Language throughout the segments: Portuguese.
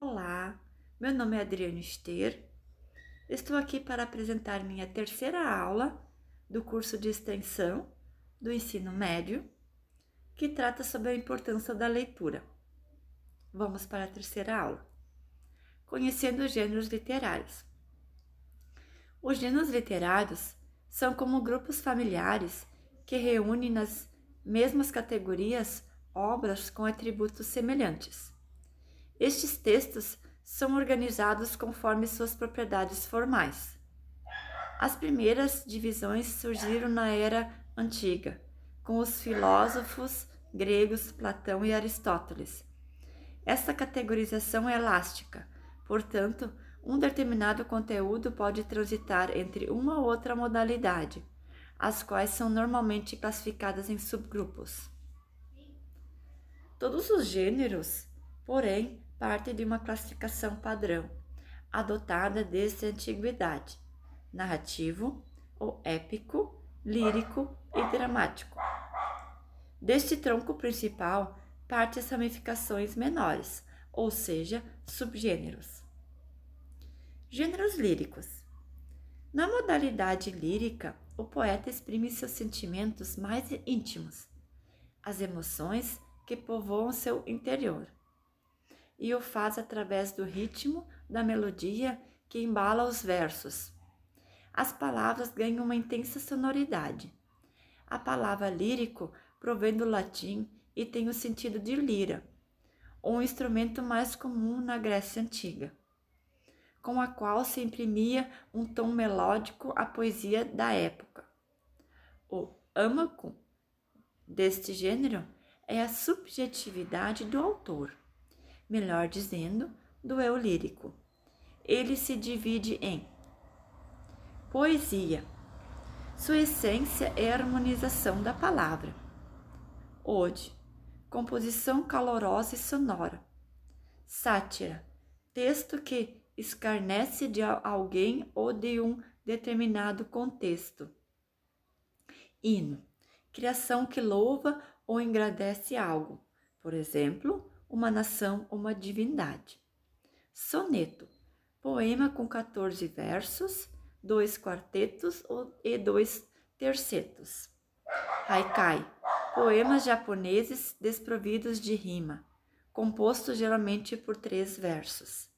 Olá, meu nome é Adriane Ster. Estou aqui para apresentar minha terceira aula do curso de extensão do ensino médio, que trata sobre a importância da leitura. Vamos para a terceira aula. Conhecendo os gêneros literários. Os gêneros literários são como grupos familiares que reúnem nas mesmas categorias obras com atributos semelhantes. Estes textos são organizados conforme suas propriedades formais. As primeiras divisões surgiram na Era Antiga, com os filósofos gregos Platão e Aristóteles. Esta categorização é elástica, portanto, um determinado conteúdo pode transitar entre uma ou outra modalidade, as quais são normalmente classificadas em subgrupos. Todos os gêneros, porém, partem de uma classificação padrão, adotada desde a antiguidade: narrativo, ou épico, lírico e dramático. Deste tronco principal partem as ramificações menores, ou seja, subgêneros. Gêneros líricos. Na modalidade lírica, o poeta exprime seus sentimentos mais íntimos, as emoções que povoam seu interior, e o faz através do ritmo da melodia que embala os versos. As palavras ganham uma intensa sonoridade. A palavra lírico provém do latim e tem o sentido de lira, um instrumento mais comum na Grécia Antiga, com a qual se imprimia um tom melódico à poesia da época. O âmago deste gênero é a subjetividade do autor, melhor dizendo, do eu lírico. Ele se divide em poesia. Sua essência é a harmonização da palavra. Ode, composição calorosa e sonora. Sátira, texto que escarnece de alguém ou de um determinado contexto. Hino, criação que louva ou engrandece algo, por exemplo, uma nação ou uma divindade. Soneto, poema com 14 versos, 2 quartetos e 2 tercetos. Haikai, poemas japoneses desprovidos de rima, composto geralmente por 3 versos.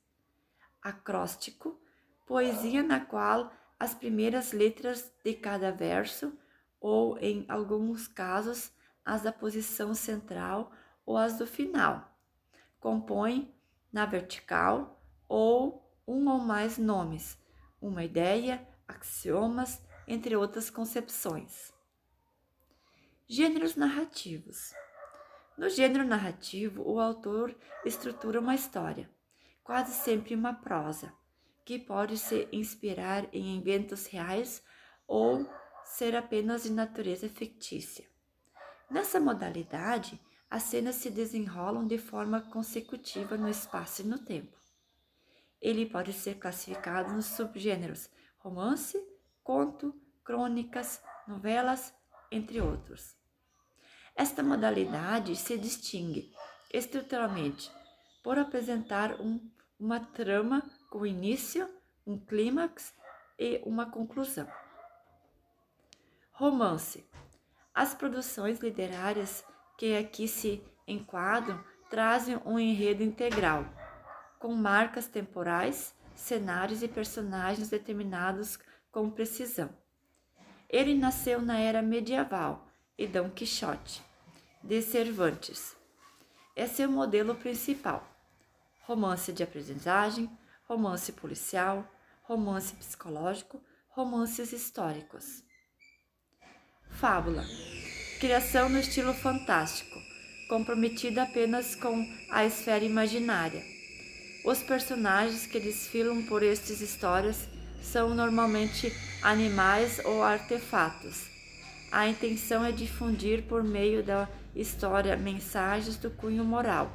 Acróstico, poesia na qual as primeiras letras de cada verso, ou em alguns casos as da posição central ou as do final, compõem na vertical ou um ou mais nomes, uma ideia, axiomas, entre outras concepções. Gêneros narrativos. No gênero narrativo, o autor estrutura uma história, quase sempre uma prosa, que pode se inspirar em eventos reais ou ser apenas de natureza fictícia. Nessa modalidade, as cenas se desenrolam de forma consecutiva no espaço e no tempo. Ele pode ser classificado nos subgêneros romance, conto, crônicas, novelas, entre outros. Esta modalidade se distingue estruturalmente por apresentar uma trama com início, um clímax e uma conclusão. Romance. As produções literárias que aqui se enquadram trazem um enredo integral, com marcas temporais, cenários e personagens determinados com precisão. Ele nasceu na era medieval e Dom Quixote, de Cervantes. É seu modelo principal. Romance de aprendizagem, romance policial, romance psicológico, romances históricos. Fábula. Criação no estilo fantástico, comprometida apenas com a esfera imaginária. Os personagens que desfilam por estas histórias são normalmente animais ou artefatos. A intenção é difundir por meio da história mensagens do cunho moral.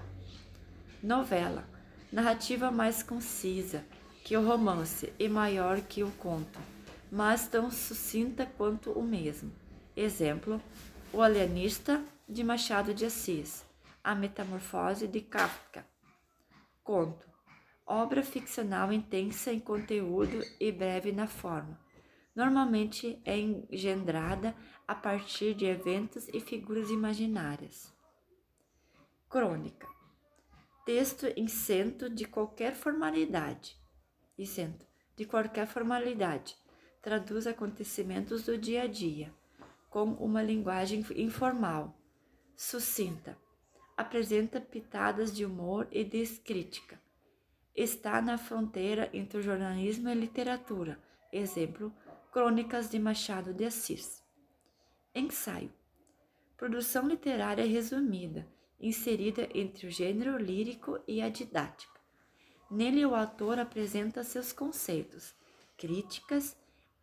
Novela. Narrativa mais concisa que o romance e maior que o conto, mas tão sucinta quanto o mesmo. Exemplo, O Alienista, de Machado de Assis, A Metamorfose, de Kafka. Conto. Obra ficcional intensa em conteúdo e breve na forma. Normalmente é engendrada a partir de eventos e figuras imaginárias. Crônica. Texto isento de qualquer formalidade. Traduz acontecimentos do dia a dia, com uma linguagem informal, sucinta. Apresenta pitadas de humor e de crítica. Está na fronteira entre o jornalismo e a literatura. Exemplo, Crônicas de Machado de Assis. Ensaio. Produção literária resumida, inserida entre o gênero lírico e a didática. Nele o autor apresenta seus conceitos, críticas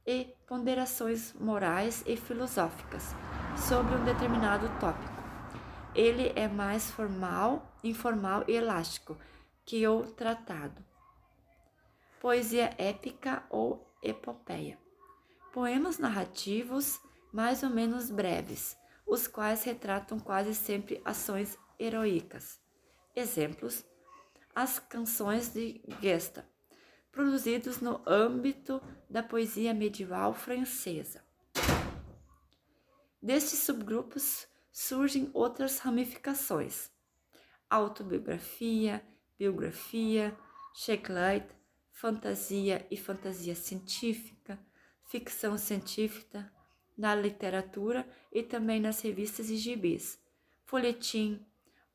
e ponderações morais e filosóficas sobre um determinado tópico. Ele é mais informal e elástico que o tratado. Poesia épica ou epopeia. Poemas narrativos mais ou menos breves, os quais retratam quase sempre ações heroicas. Exemplos: as canções de Gesta, produzidos no âmbito da poesia medieval francesa. Destes subgrupos surgem outras ramificações: autobiografia, biografia, checklight, fantasia e fantasia científica, ficção científica, na literatura e também nas revistas e gibis, folhetim,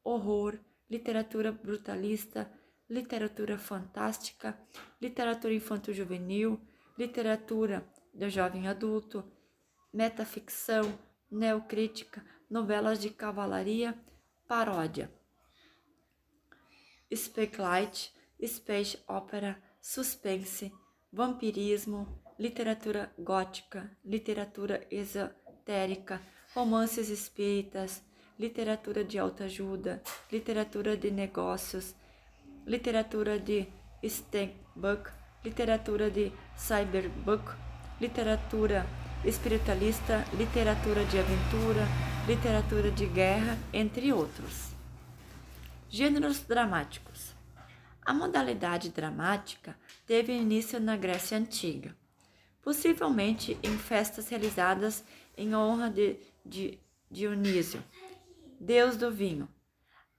horror, literatura brutalista, literatura fantástica, literatura infanto-juvenil, literatura do jovem adulto, metaficção, neocrítica, novelas de cavalaria, paródia. Speculite, space opera, suspense, vampirismo, literatura gótica, literatura esotérica, romances espíritas, literatura de autoajuda, literatura de negócios, literatura de steampunk, literatura de cyberpunk, literatura espiritualista, literatura de aventura, literatura de guerra, entre outros. Gêneros dramáticos. A modalidade dramática teve início na Grécia Antiga, possivelmente em festas realizadas em honra de Dionísio, deus do vinho.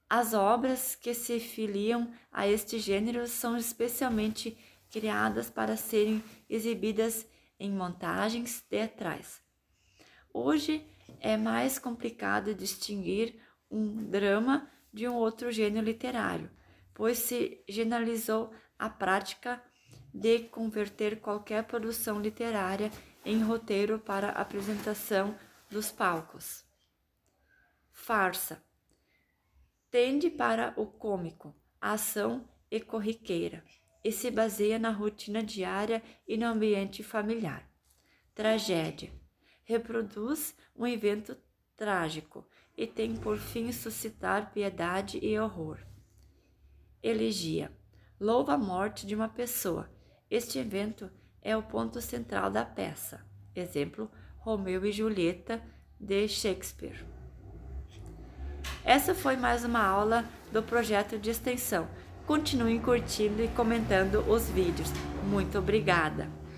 As obras que se filiam a este gênero são especialmente criadas para serem exibidas em montagens teatrais. Hoje é mais complicado distinguir um drama de um outro gênero literário, pois se generalizou a prática de converter qualquer produção literária em roteiro para apresentação dos palcos. Farsa. Tende para o cômico, a ação e corriqueira, e se baseia na rotina diária e no ambiente familiar. Tragédia. Reproduz um evento trágico e tem por fim suscitar piedade e horror. Elegia. Louva a morte de uma pessoa. Este evento é o ponto central da peça. Exemplo, Romeu e Julieta, de Shakespeare. Essa foi mais uma aula do projeto de extensão. Continuem curtindo e comentando os vídeos. Muito obrigada!